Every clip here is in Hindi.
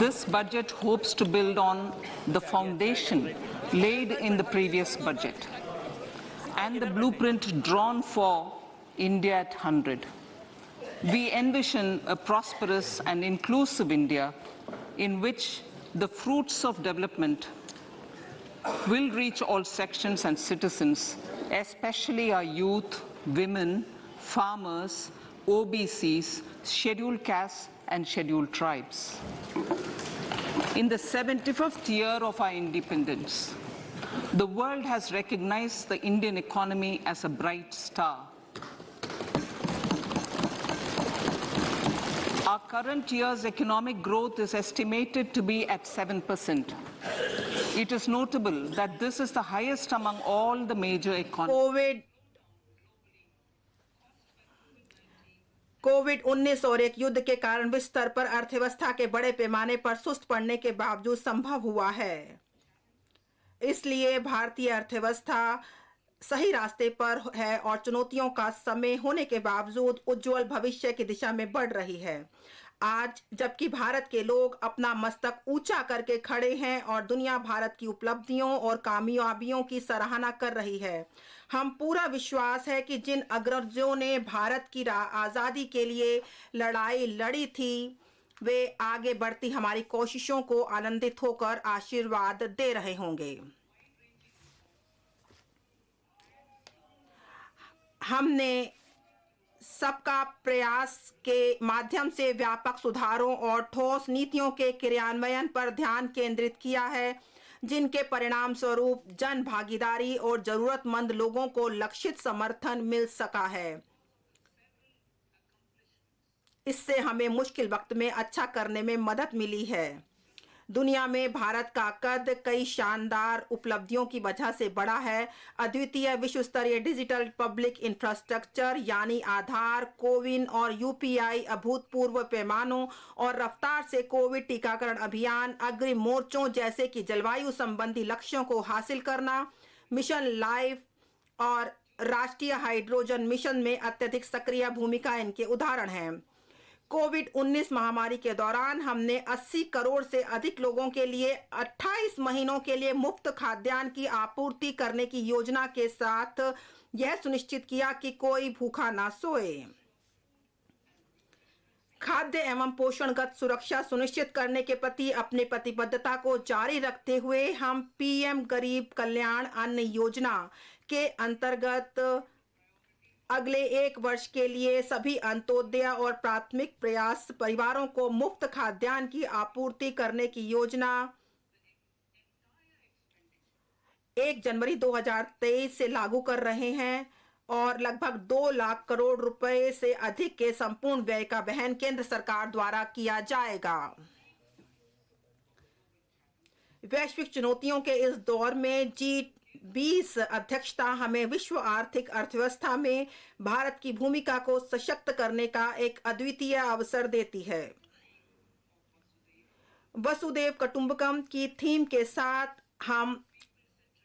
This budget hopes to build on the foundation laid in the previous budget and the blueprint drawn for India at 100. We envision a prosperous and inclusive India in which the fruits of development will reach all sections and citizens, especially our youth, women, farmers, OBCs, scheduled castes and scheduled tribes. In the 75th year of our independence, the world has recognized the Indian economy as a bright star. Our current year's economic growth is estimated to be at 7%. It is notable that this is the highest among all the major economies. कोविड-19 और एक युद्ध के कारण विश्व स्तर पर अर्थव्यवस्था के बड़े पैमाने पर सुस्त पड़ने के बावजूद संभव हुआ है। इसलिए भारतीय अर्थव्यवस्था सही रास्ते पर है और चुनौतियों का समय होने के बावजूद उज्जवल भविष्य की दिशा में बढ़ रही है। आज जबकि भारत के लोग अपना मस्तक ऊंचा करके खड़े हैं और दुनिया भारत की उपलब्धियों और कामयाबियों की सराहना कर रही है, हम पूरा विश्वास है कि जिन अग्रजों ने भारत की आज़ादी के लिए लड़ाई लड़ी थी, वे आगे बढ़ती हमारी कोशिशों को आनंदित होकर आशीर्वाद दे रहे होंगे। हमने सबका प्रयास के माध्यम से व्यापक सुधारों और ठोस नीतियों के क्रियान्वयन पर ध्यान केंद्रित किया है, जिनके परिणाम स्वरूप जन भागीदारी और जरूरतमंद लोगों को लक्षित समर्थन मिल सका है। इससे हमें मुश्किल वक्त में अच्छा करने में मदद मिली है। दुनिया में भारत का कद कई शानदार उपलब्धियों की वजह से बड़ा है। अद्वितीय विश्व स्तरीय डिजिटल पब्लिक इंफ्रास्ट्रक्चर यानी आधार, कोविन और यूपीआई, अभूतपूर्व पैमानों और रफ्तार से कोविड टीकाकरण अभियान, अग्रिम मोर्चों जैसे कि जलवायु संबंधी लक्ष्यों को हासिल करना, मिशन लाइफ और राष्ट्रीय हाइड्रोजन मिशन में अत्यधिक सक्रिय भूमिका इनके उदाहरण हैं। कोविड-19 महामारी के दौरान हमने 80 करोड़ से अधिक लोगों के लिए 28 महीनों के लिए मुफ्त खाद्यान्न की आपूर्ति करने की योजना के साथ यह सुनिश्चित किया कि कोई भूखा ना सोए। खाद्य एवं पोषणगत सुरक्षा सुनिश्चित करने के प्रति अपनी प्रतिबद्धता को जारी रखते हुए हम पीएम गरीब कल्याण अन्न योजना के अंतर्गत अगले 1 वर्ष के लिए सभी अंत्योदय और प्राथमिक प्रयास परिवारों को मुफ्त खाद्यान्न की आपूर्ति करने की योजना 1 जनवरी 2023 से लागू कर रहे हैं और लगभग 2 लाख करोड़ रुपए से अधिक के संपूर्ण व्यय का वहन केंद्र सरकार द्वारा किया जाएगा। वैश्विक चुनौतियों के इस दौर में G20 अध्यक्षता हमें विश्व आर्थिक अर्थव्यवस्था में भारत की भूमिका को सशक्त करने का एक अद्वितीय अवसर देती है। वसुधैव कुटुंबकम की थीम के साथ हम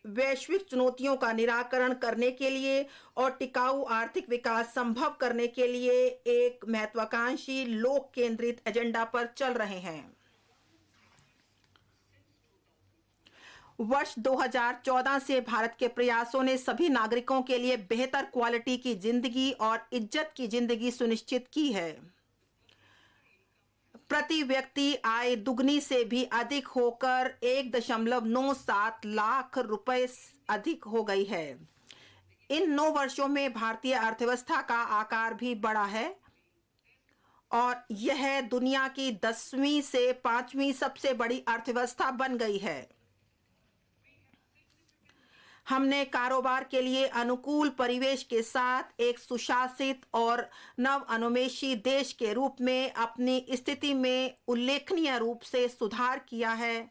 वैश्विक चुनौतियों का निराकरण करने के लिए और टिकाऊ आर्थिक विकास संभव करने के लिए एक महत्वाकांक्षी लोक केंद्रित एजेंडा पर चल रहे हैं। वर्ष 2014 से भारत के प्रयासों ने सभी नागरिकों के लिए बेहतर क्वालिटी की जिंदगी और इज्जत की जिंदगी सुनिश्चित की है। प्रति व्यक्ति आय दुगनी से भी अधिक होकर 1.97 लाख रुपए अधिक हो गई है। इन 9 वर्षों में भारतीय अर्थव्यवस्था का आकार भी बढ़ा है और यह दुनिया की 10वीं से 5वीं सबसे बड़ी अर्थव्यवस्था बन गई है। हमने कारोबार के लिए अनुकूल परिवेश के साथ एक सुशासित और नव अनुमेशी देश के रूप में अपनी स्थिति में उल्लेखनीय रूप से सुधार किया है,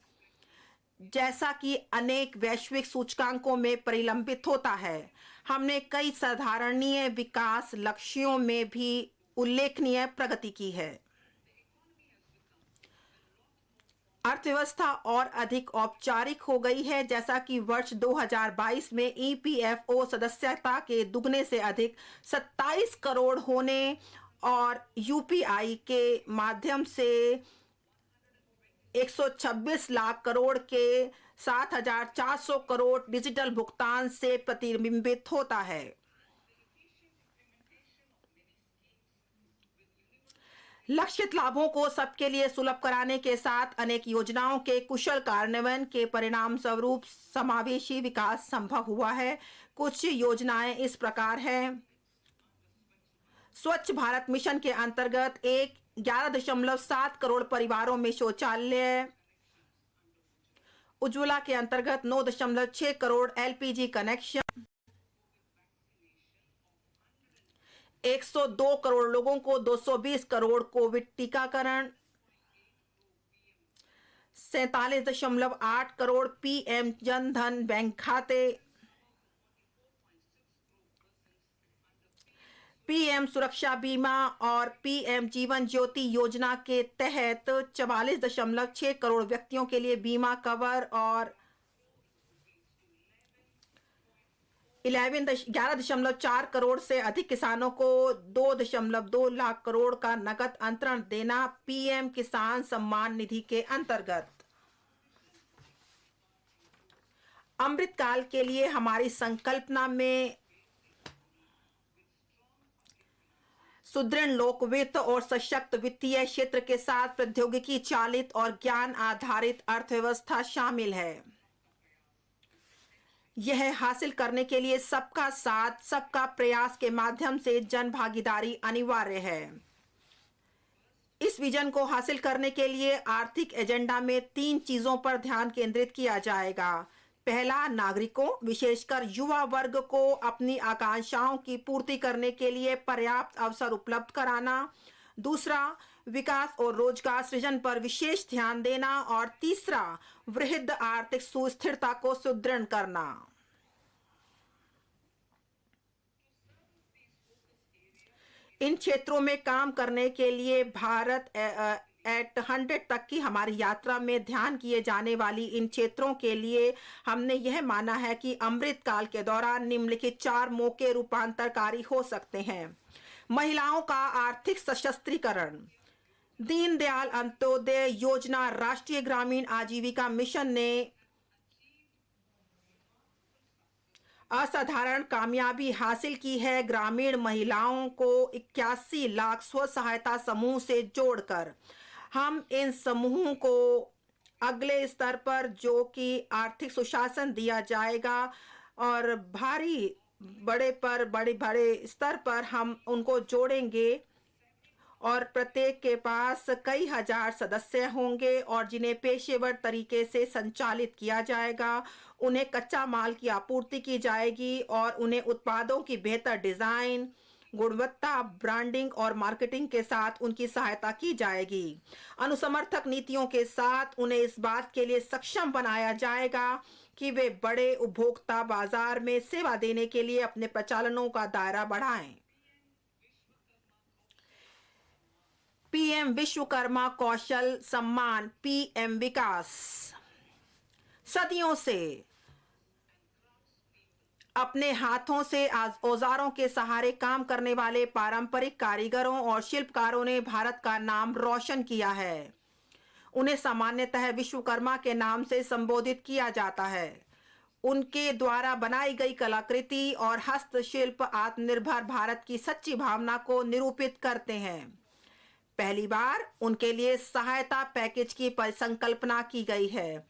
जैसा कि अनेक वैश्विक सूचकांकों में परिलंबित होता है। हमने कई साधारणीय विकास लक्ष्यों में भी उल्लेखनीय प्रगति की है। अर्थव्यवस्था और अधिक औपचारिक हो गई है, जैसा कि वर्ष 2022 में ईपीएफओ सदस्यता के दुगने से अधिक 27 करोड़ होने और यूपीआई के माध्यम से 126 लाख करोड़ के 7,400 करोड़ डिजिटल भुगतान से प्रतिबिंबित होता है। लक्षित लाभों को सबके लिए सुलभ कराने के साथ अनेक योजनाओं के कुशल कार्यान्वयन के परिणाम स्वरूप समावेशी विकास संभव हुआ है। कुछ योजनाएं इस प्रकार हैं। स्वच्छ भारत मिशन के अंतर्गत 11.7 करोड़ परिवारों में शौचालय, उज्ज्वला के अंतर्गत 9.6 करोड़ एलपीजी कनेक्शन, 102 करोड़ लोगों को 220 करोड़ कोविड टीकाकरण, 47.8 करोड़ पीएम जन धन बैंक खाते, पीएम सुरक्षा बीमा और पीएम जीवन ज्योति योजना के तहत 44.6 करोड़ व्यक्तियों के लिए बीमा कवर और 11.4 करोड़ से अधिक किसानों को 2.2 लाख करोड़ का नकद अंतरण देना पीएम किसान सम्मान निधि के अंतर्गत। अमृत काल के लिए हमारी संकल्पना में सुदृढ़ लोकवित्त और सशक्त वित्तीय क्षेत्र के साथ प्रौद्योगिकी चालित और ज्ञान आधारित अर्थव्यवस्था शामिल है। यह हासिल करने के लिए सबका साथ, सबका प्रयास के माध्यम से जन भागीदारी अनिवार्य है। इस विजन को हासिल करने के लिए आर्थिक एजेंडा में 3 चीजों पर ध्यान केंद्रित किया जाएगा। पहला, नागरिकों विशेषकर युवा वर्ग को अपनी आकांक्षाओं की पूर्ति करने के लिए पर्याप्त अवसर उपलब्ध कराना। दूसरा, विकास और रोजगार सृजन पर विशेष ध्यान देना। और तीसरा, वृहद आर्थिक सुस्थिरता को सुदृढ़ करना। इन क्षेत्रों में काम करने के लिए भारत एट 100 तक की हमारी यात्रा में ध्यान किए जाने वाली इन क्षेत्रों के लिए हमने यह माना है कि अमृत काल के दौरान निम्नलिखित 4 मौके रूपांतरकारी हो सकते हैं। महिलाओं का आर्थिक सशक्तिकरण। दीनदयाल अंत्योदय योजना राष्ट्रीय ग्रामीण आजीविका मिशन ने असाधारण कामयाबी हासिल की है। ग्रामीण महिलाओं को 81 लाख स्व सहायता समूह से जोड़कर हम इन समूहों को अगले स्तर पर, जो कि आर्थिक सुशासन दिया जाएगा, और बड़े स्तर पर हम उनको जोड़ेंगे और प्रत्येक के पास कई हजार सदस्य होंगे और जिन्हें पेशेवर तरीके से संचालित किया जाएगा। उन्हें कच्चा माल की आपूर्ति की जाएगी और उन्हें उत्पादों की बेहतर डिजाइन, गुणवत्ता, ब्रांडिंग और मार्केटिंग के साथ उनकी सहायता की जाएगी। अनुसमर्थक नीतियों के साथ उन्हें इस बात के लिए सक्षम बनाया जाएगा कि वे बड़े उपभोक्ता बाजार में सेवा देने के लिए अपने प्रचालनों का दायरा बढ़ाएं। पीएम विश्वकर्मा कौशल सम्मान, पीएम विकास। सदियों से अपने हाथों से औजारों के सहारे काम करने वाले पारंपरिक कारीगरों और शिल्पकारों ने भारत का नाम रोशन किया है। उन्हें सामान्यतः विश्वकर्मा के नाम से संबोधित किया जाता है। उनके द्वारा बनाई गई कलाकृति और हस्तशिल्प आत्मनिर्भर भारत की सच्ची भावना को निरूपित करते हैं। पहली बार उनके लिए सहायता पैकेज की परिकल्पना की गई है।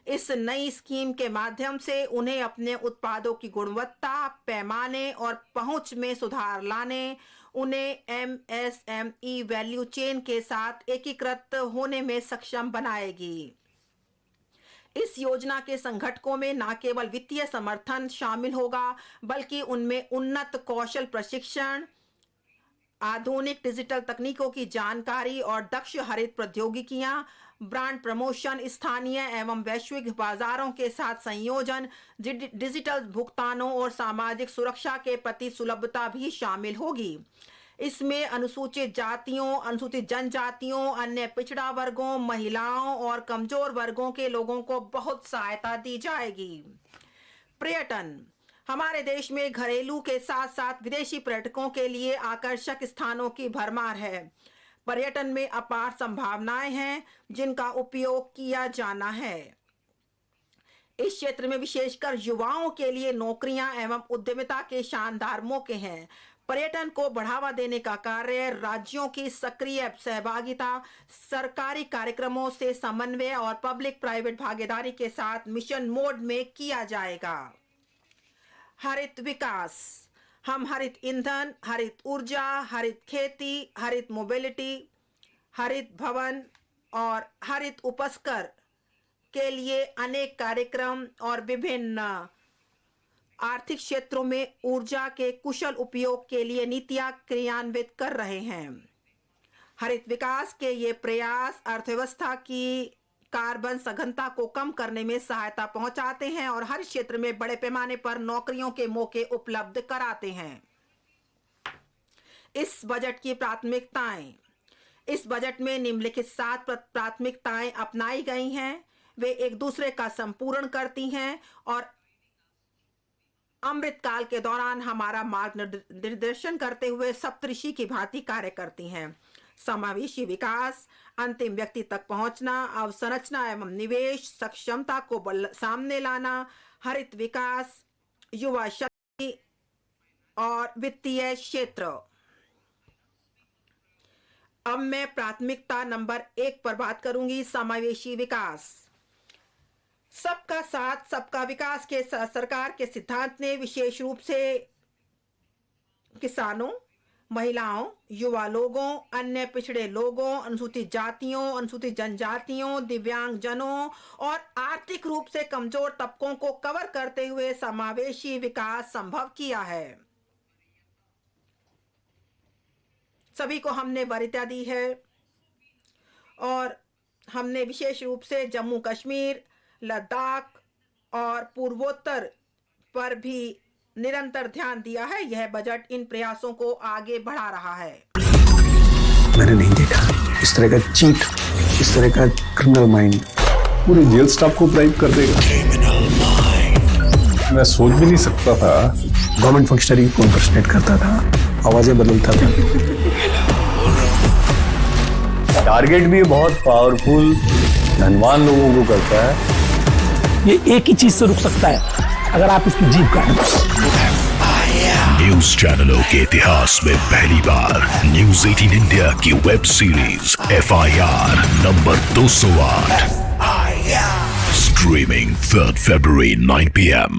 इस नई स्कीम के माध्यम से उन्हें अपने उत्पादों की गुणवत्ता, पैमाने और पहुंच में सुधार लाने, उन्हें एमएसएमई वैल्यू चेन के साथ एकीकृत होने में सक्षम बनाएगी। इस योजना के संगठकों में न केवल वित्तीय समर्थन शामिल होगा, बल्कि उनमें उन्नत कौशल प्रशिक्षण, आधुनिक डिजिटल तकनीकों की जानकारी और दक्ष हरित प्रौद्योगिकियां, ब्रांड प्रमोशन, स्थानीय एवं वैश्विक बाजारों के साथ संयोजन, डिजिटल भुगतानों और सामाजिक सुरक्षा के प्रति सुलभता भी शामिल होगी। इसमें अनुसूचित जातियों, अनुसूचित जनजातियों, अन्य पिछड़ा वर्गों, महिलाओं और कमजोर वर्गों के लोगों को बहुत सहायता दी जाएगी। पर्यटन। हमारे देश में घरेलू के साथ साथ विदेशी पर्यटकों के लिए आकर्षक स्थानों की भरमार है। पर्यटन में अपार संभावनाएं हैं जिनका उपयोग किया जाना है। इस क्षेत्र में विशेषकर युवाओं के लिए नौकरियां एवं उद्यमिता के शानदार मौके हैं। पर्यटन को बढ़ावा देने का कार्य राज्यों की सक्रिय सहभागिता, सरकारी कार्यक्रमों से समन्वय और पब्लिक प्राइवेट भागीदारी के साथ मिशन मोड में किया जाएगा। हरित विकास, हम हरित ईंधन, हरित ऊर्जा, हरित खेती, हरित मोबिलिटी, हरित भवन और हरित उपस्कर के लिए अनेक कार्यक्रम और विभिन्न आर्थिक क्षेत्रों में ऊर्जा के कुशल उपयोग के लिए नीतियां क्रियान्वित कर रहे हैं। हरित विकास के ये प्रयास अर्थव्यवस्था की कार्बन सघनता को कम करने में सहायता पहुंचाते हैं और हर क्षेत्र में बड़े पैमाने पर नौकरियों के मौके उपलब्ध कराते हैं। इस बजट की प्राथमिकताएं, इस बजट में निम्नलिखित 7 प्राथमिकताएं अपनाई गई हैं। वे एक दूसरे का संपूर्ण करती हैं और अमृतकाल के दौरान हमारा मार्गदर्शन करते हुए सप्तऋषि की भांति कार्य करती हैं। समावेशी विकास, अंतिम व्यक्ति तक पहुंचना, अवसंरचना एवं निवेश, सक्षमता को सामने लाना, हरित विकास, युवा शक्ति और वित्तीय क्षेत्र। अब मैं प्राथमिकता नंबर 1 पर बात करूंगी, समावेशी विकास। सबका साथ सबका विकास के सरकार के सिद्धांत ने विशेष रूप से किसानों, महिलाओं, युवा लोगों, अन्य पिछड़े लोगों, अनुसूचित जातियों, अनुसूचित जनजातियों, दिव्यांग जनों और आर्थिक रूप से कमजोर तबकों को कवर करते हुए समावेशी विकास संभव किया है। सभी को हमने वरीयता दी है और हमने विशेष रूप से जम्मू कश्मीर, लद्दाख और पूर्वोत्तर पर भी निरंतर ध्यान दिया है। यह बजट इन प्रयासों को आगे बढ़ा रहा है। मैंने नहीं देखा इस तरह का चीट, इस तरह का क्रिमिनल माइंड पूरे जेल स्टाफ को ब्राइब कर देगा। मैं सोच भी नहीं सकता था गवर्नमेंट फंक्शनरी को इम्पर्सनेट करता था, आवाजें बदलता था। टारगेट भी बहुत पावरफुल धनवान लोगों को करता है। ये एक ही चीज से रुक सकता है, अगर आप इसकी जीभ काटें। न्यूज चैनलों के इतिहास में पहली बार न्यूज 18 इंडिया की web series FIR number 208 streaming 3rd February 9 PM